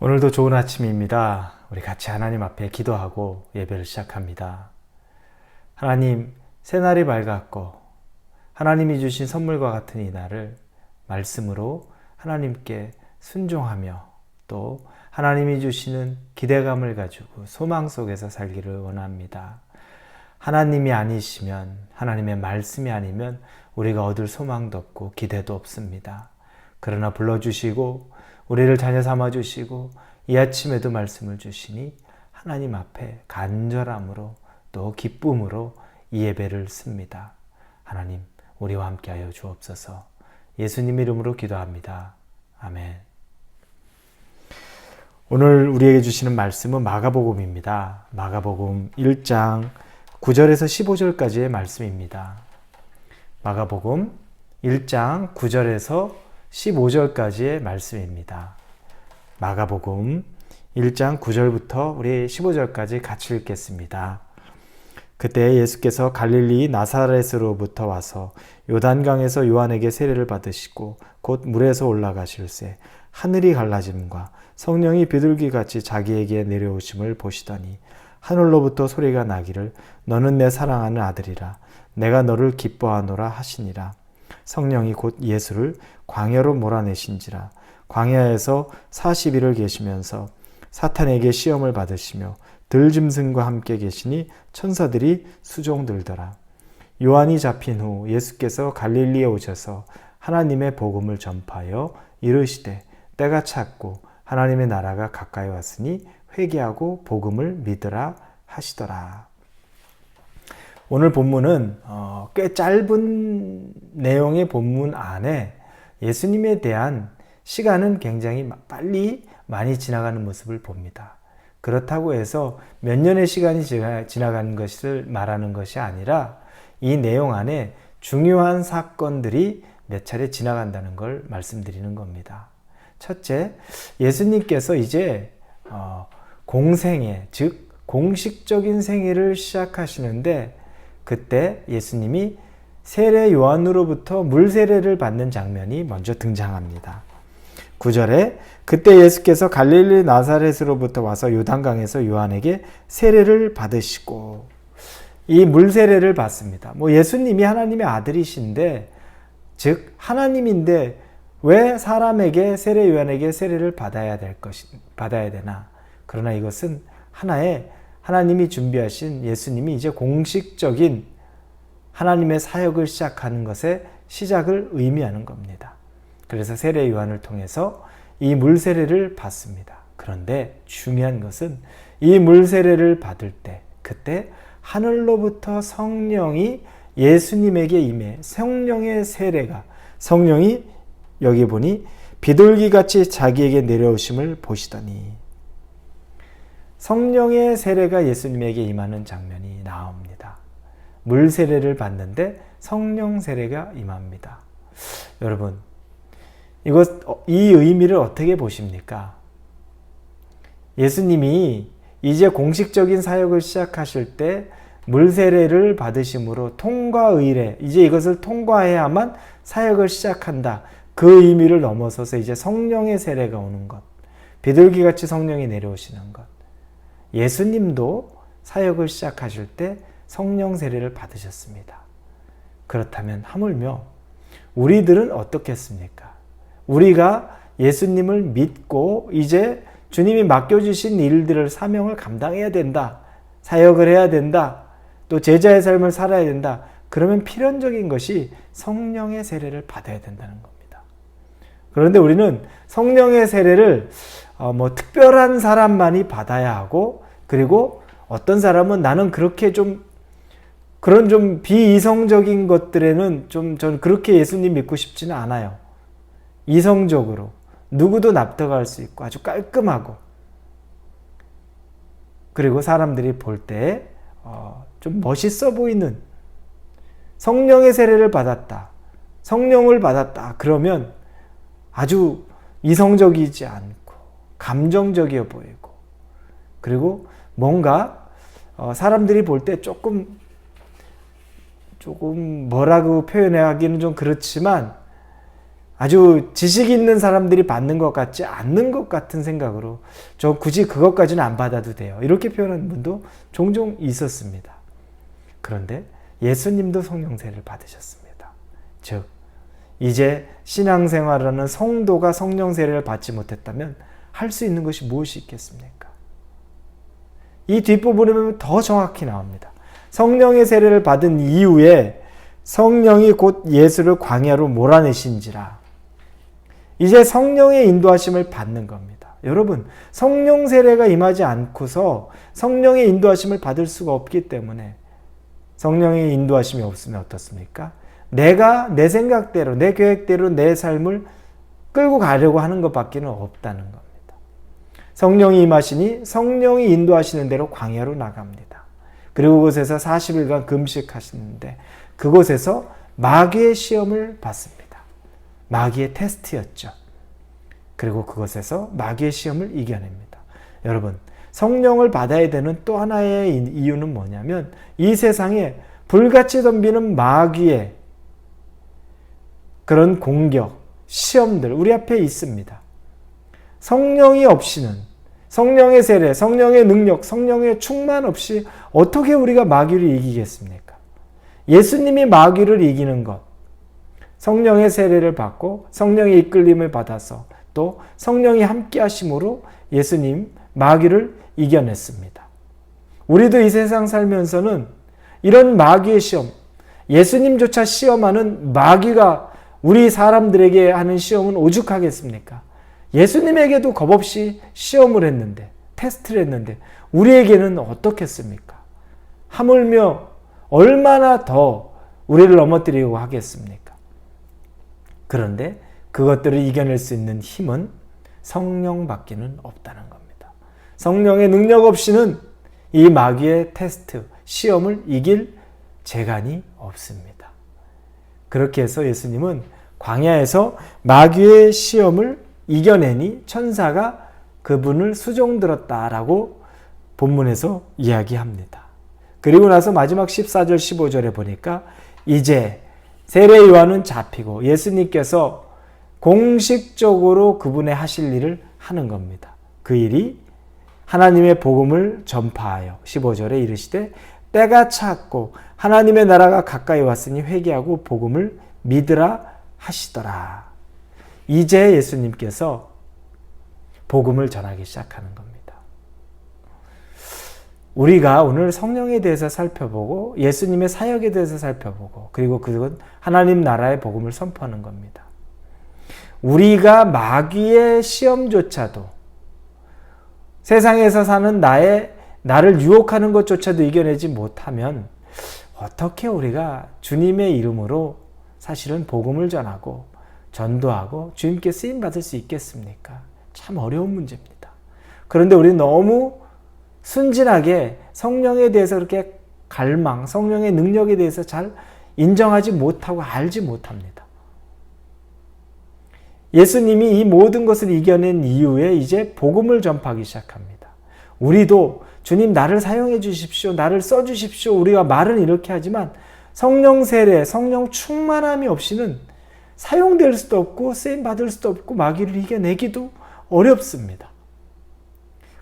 오늘도 좋은 아침입니다. 우리 같이 하나님 앞에 기도하고 예배를 시작합니다. 하나님, 새날이 밝았고 하나님이 주신 선물과 같은 이 날을 말씀으로 하나님께 순종하며 또 하나님이 주시는 기대감을 가지고 소망 속에서 살기를 원합니다. 하나님이 아니시면, 하나님의 말씀이 아니면 우리가 얻을 소망도 없고 기대도 없습니다. 그러나 불러주시고 우리를 자녀 삼아주시고 이 아침에도 말씀을 주시니 하나님 앞에 간절함으로 또 기쁨으로 이 예배를 씁니다. 하나님, 우리와 함께하여 주옵소서. 예수님 이름으로 기도합니다. 아멘. 오늘 우리에게 주시는 말씀은 마가복음입니다. 마가복음 1장 9절에서 15절까지의 말씀입니다. 마가복음 1장 9절에서 15절까지의 말씀입니다. 마가복음 1장 9절부터 우리 15절까지 같이 읽겠습니다. 그때 예수께서 갈릴리 나사렛으로부터 와서 요단강에서 요한에게 세례를 받으시고 곧 물에서 올라가실새 하늘이 갈라짐과 성령이 비둘기같이 자기에게 내려오심을 보시더니 하늘로부터 소리가 나기를 너는 내 사랑하는 아들이라 내가 너를 기뻐하노라 하시니라. 성령이 곧 예수를 광야로 몰아내신지라. 광야에서 40일을 계시면서 사탄에게 시험을 받으시며 들짐승과 함께 계시니 천사들이 수종들더라. 요한이 잡힌 후 예수께서 갈릴리에 오셔서 하나님의 복음을 전파하여 이르시되 때가 찼고 하나님의 나라가 가까이 왔으니 회개하고 복음을 믿으라 하시더라. 오늘 본문은 꽤 짧은 내용의 본문 안에 예수님에 대한 시간은 굉장히 빨리 많이 지나가는 모습을 봅니다. 그렇다고 해서 몇 년의 시간이 지나가는 것을 말하는 것이 아니라 이 내용 안에 중요한 사건들이 몇 차례 지나간다는 걸 말씀드리는 겁니다. 첫째, 예수님께서 이제 공생애, 즉 공식적인 생애를 시작하시는데 그때 예수님이 세례 요한으로부터 물 세례를 받는 장면이 먼저 등장합니다. 9절에 그때 예수께서 갈릴리 나사렛으로부터 와서 요단강에서 요한에게 세례를 받으시고 이 물 세례를 받습니다. 예수님이 하나님의 아들이신데 즉 하나님인데 왜 사람에게 세례 요한에게 세례를 받아야 되나? 그러나 이것은 하나의 하나님이 준비하신 예수님이 이제 공식적인 하나님의 사역을 시작하는 것의 시작을 의미하는 겁니다. 그래서 세례 요한을 통해서 이 물 세례를 받습니다. 그런데 중요한 것은 이 물 세례를 받을 때 그때 하늘로부터 성령이 예수님에게 임해 성령의 세례가 성령이 여기 보니 비둘기같이 자기에게 내려오심을 보시더니 성령의 세례가 예수님에게 임하는 장면이 나옵니다. 물 세례를 받는데 성령 세례가 임합니다. 여러분, 이 의미를 어떻게 보십니까? 예수님이 이제 공식적인 사역을 시작하실 때 물 세례를 받으심으로 통과 의례, 이제 이것을 통과해야만 사역을 시작한다. 그 의미를 넘어서서 이제 성령의 세례가 오는 것, 비둘기같이 성령이 내려오시는 것. 예수님도 사역을 시작하실 때 성령 세례를 받으셨습니다. 그렇다면 하물며 우리들은 어떻겠습니까? 우리가 예수님을 믿고 이제 주님이 맡겨주신 일들을 사명을 감당해야 된다. 사역을 해야 된다. 또 제자의 삶을 살아야 된다. 그러면 필연적인 것이 성령의 세례를 받아야 된다는 겁니다. 그런데 우리는 성령의 세례를 특별한 사람만이 받아야 하고 그리고 어떤 사람은 나는 그렇게 그런 좀 비이성적인 것들에는 저는 그렇게 예수님 믿고 싶지는 않아요. 이성적으로 누구도 납득할 수 있고 아주 깔끔하고 그리고 사람들이 볼 때 좀 멋있어 보이는 성령의 세례를 받았다. 성령을 받았다. 그러면 아주 이성적이지 않고 감정적이어 보이고 그리고 뭔가 사람들이 볼 때 조금 뭐라고 표현하기는 좀 그렇지만 아주 지식 있는 사람들이 받는 것 같지 않는 것 같은 생각으로 저 굳이 그것까지는 안 받아도 돼요. 이렇게 표현하는 분도 종종 있었습니다. 그런데 예수님도 성령 세례를 받으셨습니다. 즉 이제 신앙생활하는 성도가 성령 세례를 받지 못했다면 할 수 있는 것이 무엇이 있겠습니까? 이 뒷부분에 보면 더 정확히 나옵니다. 성령의 세례를 받은 이후에 성령이 곧 예수를 광야로 몰아내신지라. 이제 성령의 인도하심을 받는 겁니다. 여러분, 성령 세례가 임하지 않고서 성령의 인도하심을 받을 수가 없기 때문에 성령의 인도하심이 없으면 어떻습니까? 내가 내 생각대로, 내 계획대로 내 삶을 끌고 가려고 하는 것밖에는 없다는 겁니다. 성령이 임하시니 성령이 인도하시는 대로 광야로 나갑니다. 그리고 그곳에서 40일간 금식하시는데 그곳에서 마귀의 시험을 받습니다. 마귀의 테스트였죠. 그리고 그곳에서 마귀의 시험을 이겨냅니다. 여러분, 성령을 받아야 되는 또 하나의 이유는 뭐냐면 이 세상에 불같이 덤비는 마귀의 그런 공격, 시험들 우리 앞에 있습니다. 성령이 없이는 성령의 세례, 성령의 능력, 성령의 충만 없이 어떻게 우리가 마귀를 이기겠습니까? 예수님이 마귀를 이기는 것, 성령의 세례를 받고 성령의 이끌림을 받아서 또 성령이 함께 하심으로 예수님 마귀를 이겨냈습니다. 우리도 이 세상 살면서는 이런 마귀의 시험, 예수님조차 시험하는 마귀가 우리 사람들에게 하는 시험은 오죽하겠습니까? 예수님에게도 겁없이 시험을 했는데, 테스트를 했는데 우리에게는 어떻겠습니까? 하물며 얼마나 더 우리를 넘어뜨리려고 하겠습니까? 그런데 그것들을 이겨낼 수 있는 힘은 성령밖에는 없다는 겁니다. 성령의 능력 없이는 이 마귀의 테스트, 시험을 이길 재간이 없습니다. 그렇게 해서 예수님은 광야에서 마귀의 시험을 이겨내니 천사가 그분을 수종들었다라고 본문에서 이야기합니다. 그리고 나서 마지막 14절 15절에 보니까 이제 세례 요한은 잡히고 예수님께서 공식적으로 그분의 하실 일을 하는 겁니다. 그 일이 하나님의 복음을 전파하여 15절에 이르시되 때가 찼고 하나님의 나라가 가까이 왔으니 회개하고 복음을 믿으라 하시더라. 이제 예수님께서 복음을 전하기 시작하는 겁니다. 우리가 오늘 성령에 대해서 살펴보고 예수님의 사역에 대해서 살펴보고 그리고 그건 하나님 나라의 복음을 선포하는 겁니다. 우리가 마귀의 시험조차도 세상에서 사는 나를 유혹하는 것조차도 이겨내지 못하면 어떻게 우리가 주님의 이름으로 사실은 복음을 전하고 전도하고 주님께 쓰임받을 수 있겠습니까? 참 어려운 문제입니다. 그런데 우리는 너무 순진하게 성령에 대해서 그렇게 성령의 능력에 대해서 잘 인정하지 못하고 알지 못합니다. 예수님이 이 모든 것을 이겨낸 이후에 이제 복음을 전파하기 시작합니다. 우리도 주님 나를 사용해 주십시오. 나를 써 주십시오. 우리가 말은 이렇게 하지만 성령 세례, 성령 충만함이 없이는 사용될 수도 없고 쓰임받을 수도 없고 마귀를 이겨내기도 어렵습니다.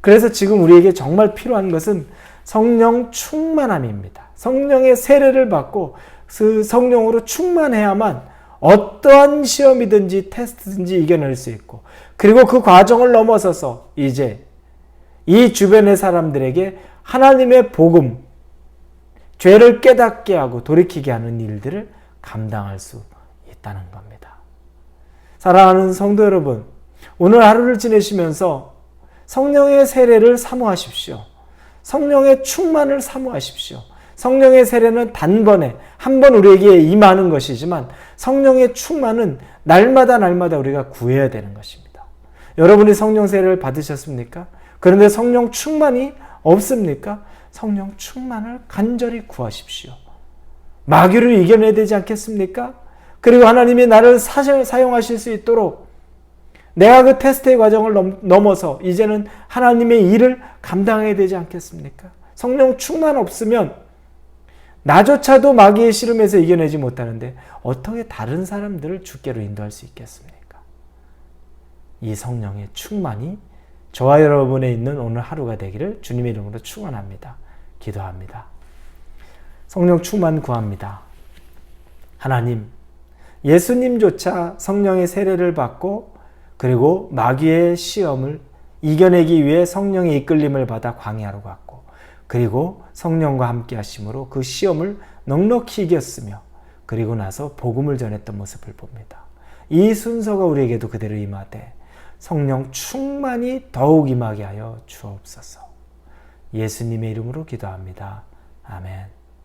그래서 지금 우리에게 정말 필요한 것은 성령 충만함입니다. 성령의 세례를 받고 그 성령으로 충만해야만 어떠한 시험이든지 테스트든지 이겨낼 수 있고 그리고 그 과정을 넘어서서 이제 이 주변의 사람들에게 하나님의 복음, 죄를 깨닫게 하고 돌이키게 하는 일들을 감당할 수 있다는 겁니다. 사랑하는 성도 여러분, 오늘 하루를 지내시면서 성령의 세례를 사모하십시오. 성령의 충만을 사모하십시오. 성령의 세례는 단번에 한 번 우리에게 임하는 것이지만 성령의 충만은 날마다 우리가 구해야 되는 것입니다. 여러분이 성령 세례를 받으셨습니까? 그런데 성령 충만이 없습니까? 성령 충만을 간절히 구하십시오. 마귀를 이겨내야 되지 않겠습니까? 그리고 하나님이 나를 사용하실 수 있도록 내가 그 테스트의 과정을 넘어서 이제는 하나님의 일을 감당해야 되지 않겠습니까? 성령 충만 없으면 나조차도 마귀의 씨름에서 이겨내지 못하는데 어떻게 다른 사람들을 주께로 인도할 수 있겠습니까? 이 성령의 충만이 저와 여러분에 있는 오늘 하루가 되기를 주님의 이름으로 축원합니다. 기도합니다. 성령 충만 구합니다. 하나님, 예수님조차 성령의 세례를 받고 그리고 마귀의 시험을 이겨내기 위해 성령의 이끌림을 받아 광야로 갔고 그리고 성령과 함께 하심으로 그 시험을 넉넉히 이겼으며 그리고 나서 복음을 전했던 모습을 봅니다. 이 순서가 우리에게도 그대로 임하되 성령 충만이 더욱 임하게 하여 주옵소서. 예수님의 이름으로 기도합니다. 아멘.